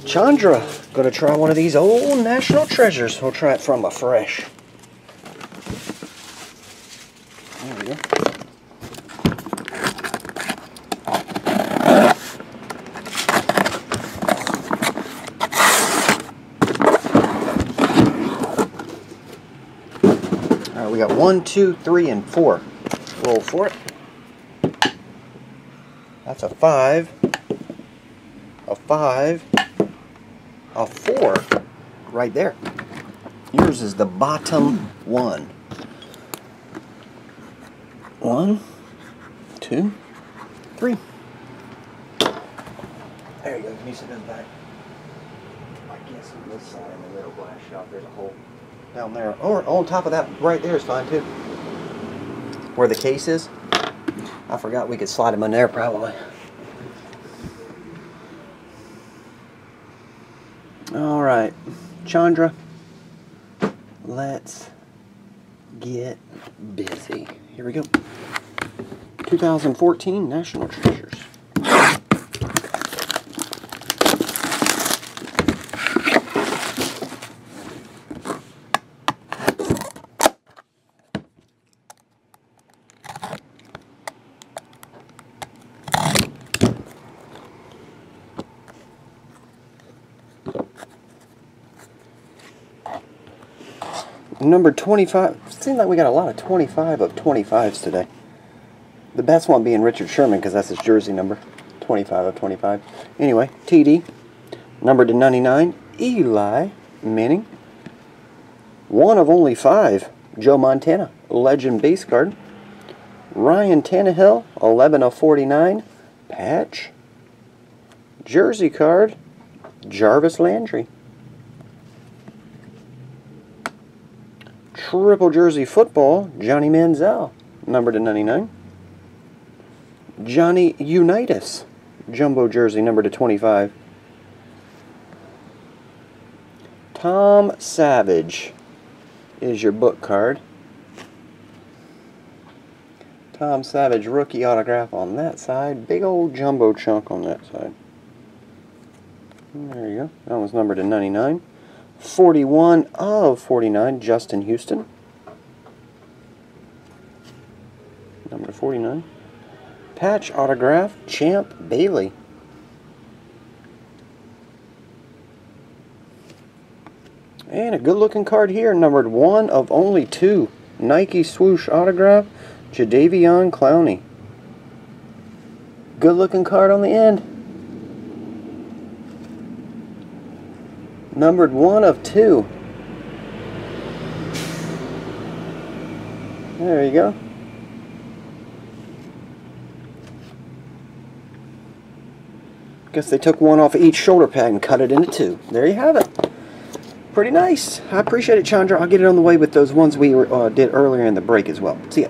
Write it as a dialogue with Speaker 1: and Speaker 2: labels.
Speaker 1: Chandra, gonna try one of these old national treasures. We'll try it from afresh. There we go. Alright, we got 1, 2, 3, and 4. Roll for it. That's a 5. A 5. A 4 right there. Yours is the bottom one. 1, 2, 3. There you go. Can you sit in the back? I guess on this side in the little glass shop there's a hole down there. Or on top of that right there is fine too. Where the case is. I forgot we could slide them in there probably. Alright, Chandra, let's get busy. Here we go. 2014 National Treasures. Number 25. Seems like we got a lot of 25 of 25s today. The best one being Richard Sherman because that's his jersey number. 25 of 25. Anyway, TD. Number to 99. Eli Manning. 1 of only 5. Joe Montana. Legend base card. Ryan Tannehill. 11 of 49. Patch. Jersey card. Jarvis Landry. Triple jersey football, Johnny Manziel, number to 99. Johnny Unitas, jumbo jersey, number to 25. Tom Savage is your book card. Tom Savage rookie autograph on that side. Big old jumbo chunk on that side. There you go. That was numbered to 99. 41 of 49, Justin Houston. Number 49. Patch autograph, Champ Bailey. And a good looking card here, numbered 1 of only 2. Nike swoosh autograph, Jadeveon Clowney. Good looking card on the end. Numbered 1 of 2. There you go. Guess they took 1 off of each shoulder pad and cut it into 2. There you have it. Pretty nice. I appreciate it, Chandra. I'll get it on the way with those ones we did earlier in the break as well. See ya.